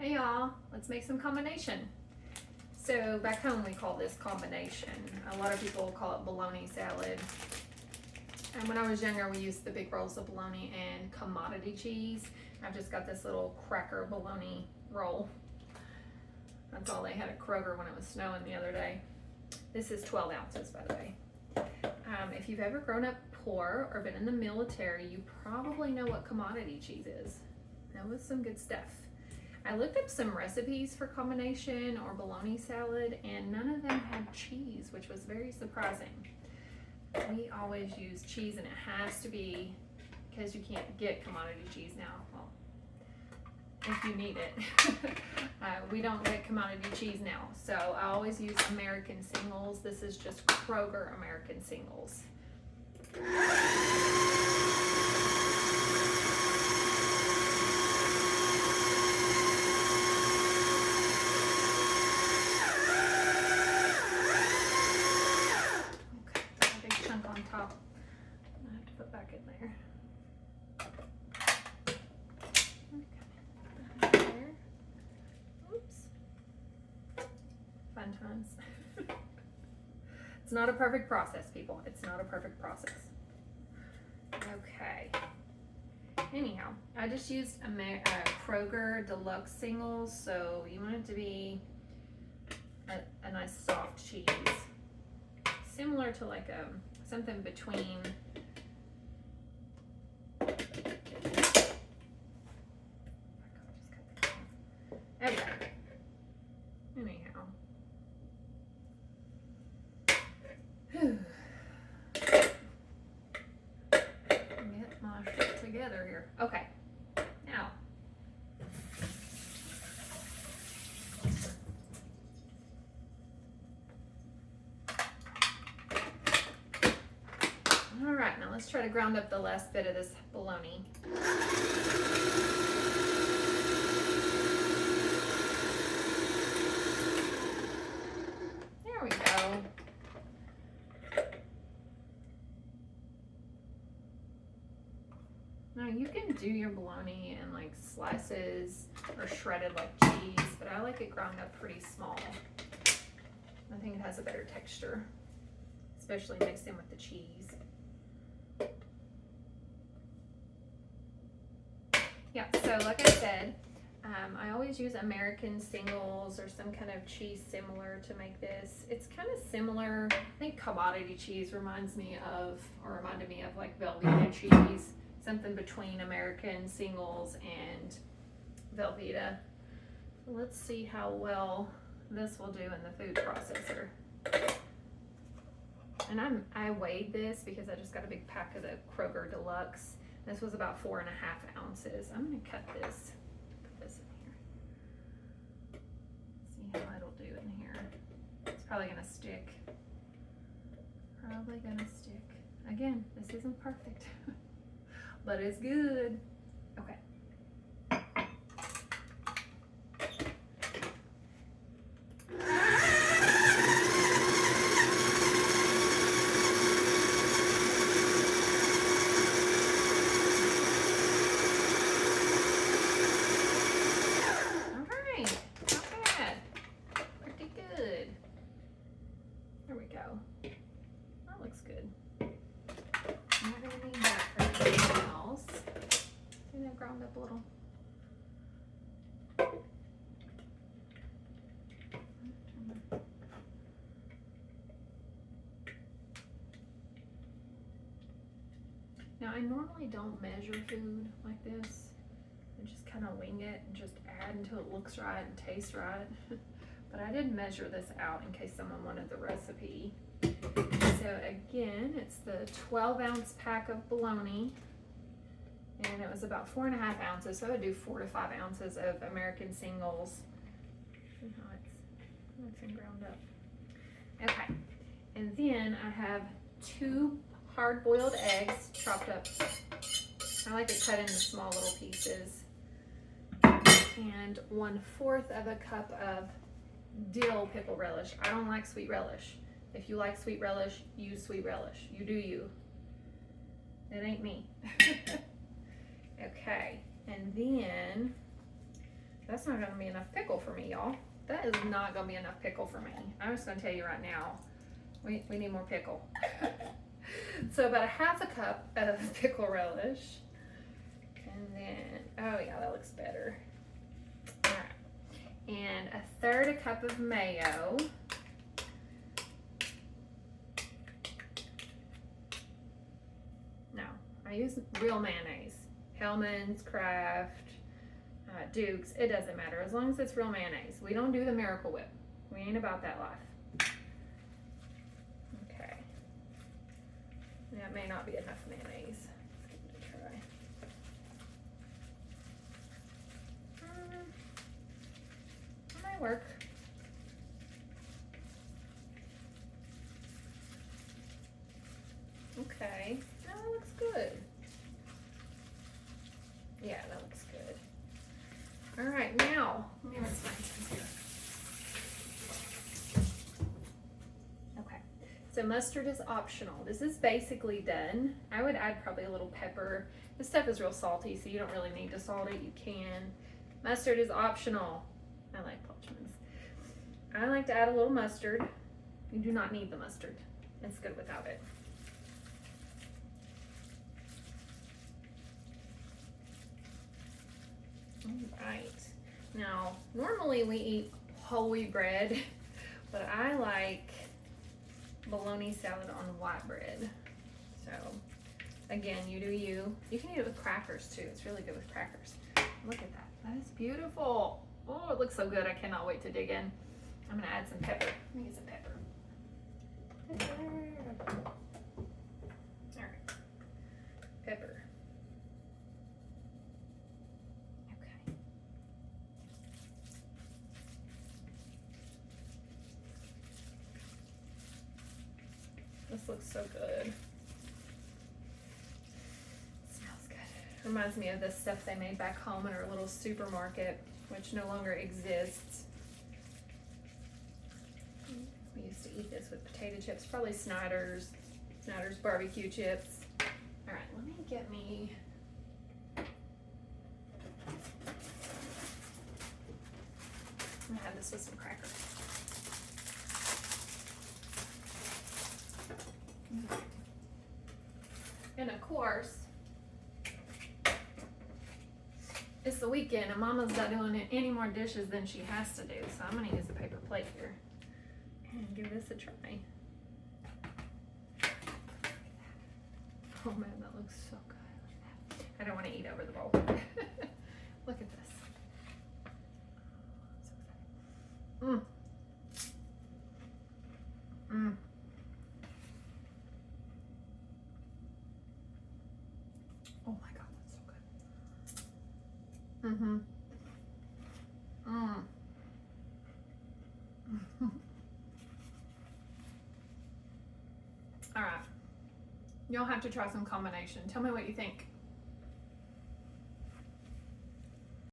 Hey y'all, let's make some combination. So back home we call this combination. A lot of people call it bologna salad. And when I was younger we used the big rolls of bologna and commodity cheese. I've just got this little cracker bologna roll. That's all they had at Kroger when it was snowing the other day. This is 12 ounces, by the way. If you've ever grown up poor or been in the military, you probably know what commodity cheese is. That was some good stuff. I looked up some recipes for combination or bologna salad and none of them had cheese, which was very surprising. We always use cheese and it has to be, because you can't get commodity cheese now. Well, if you need it. We don't get commodity cheese now. So I always use American singles. This is just Kroger American singles. Fun times. It's not a perfect process, people. It's not a perfect process. Okay. Anyhow, I just used Kroger Deluxe singles, so you want it to be a nice soft cheese, similar to like something between. Okay. Anyhow. Get my shit together here. Okay. Now. All right, now let's try to ground up the last bit of this bologna. There we go. Now you can do your bologna in like slices or shredded like cheese, but I like it ground up pretty small. I think it has a better texture, especially mixed in with the cheese. Yeah, so like I said, I always use American singles or some kind of cheese similar to make this. It's kind of similar. I think commodity cheese reminded me of like Velveeta cheese, something between American singles and Velveeta. So let's see how well this will do in the food processor. And I weighed this because I just got a big pack of the Kroger Deluxe. This was about 4.5 ounces. I'm gonna cut this. Put this in here. See how it'll do in here. It's probably gonna stick. Probably gonna stick. Again, this isn't perfect, but it's good. Okay. Up a little. Now I normally don't measure food like this. I just kind of wing it and just add until it looks right and tastes right. But I did measure this out in case someone wanted the recipe. So again, it's the 12-ounce pack of bologna. And it was about 4.5 ounces, so I would do 4 to 5 ounces of American singles. See how it's been ground up. Okay, and then I have 2 hard-boiled eggs chopped up. I like it cut into small little pieces. And 1/4 of a cup of dill pickle relish. I don't like sweet relish. If you like sweet relish, use sweet relish. You do you. It ain't me. Okay, and then That's not gonna be enough pickle for me, y'all. That is not gonna be enough pickle for me. I'm just gonna tell you right now, we need more pickle. So about a half a cup of pickle relish. And then, oh yeah, that looks better. All right. And a third a cup of mayo. No, I use real mayonnaise. Hellmann's, Kraft, Duke's, it doesn't matter. As long as it's real mayonnaise. We don't do the Miracle Whip. We ain't about that life. Okay. That may not be enough mayonnaise. Let's give it a try. It might work. Okay. That looks good. Yeah, that looks good. All right, now, let me rinse my hands here. Okay, so mustard is optional. This is basically done. I would add probably a little pepper. This stuff is real salty, so you don't really need to salt it. You can. Mustard is optional. I like Welchman's. I like to add a little mustard. You do not need the mustard. It's good without it. All right. Now, normally we eat whole wheat bread, but I like bologna salad on white bread. So, again, you do you. You can eat it with crackers too. It's really good with crackers. Look at that. That is beautiful. Oh, it looks so good. I cannot wait to dig in. I'm gonna add some pepper. Let me get some pepper. Pepper. All right. Pepper. Okay. This looks so good. Smells good. Reminds me of the stuff they made back home in our little supermarket, which no longer exists. We used to eat this with potato chips, probably Snyder's barbecue chips. All right, let me get me. I'm gonna have this with some crackers. And of course, it's the weekend and Mama's not doing any more dishes than she has to do, so I'm gonna use a paper plate here and give this a try. Oh man, that looks so good. I don't want to eat over the bowl. Look at this. Mmm. Mmm. Oh my God, that's so good. Mm-hmm. Mmm. All right. You'll have to try some combination. Tell me what you think.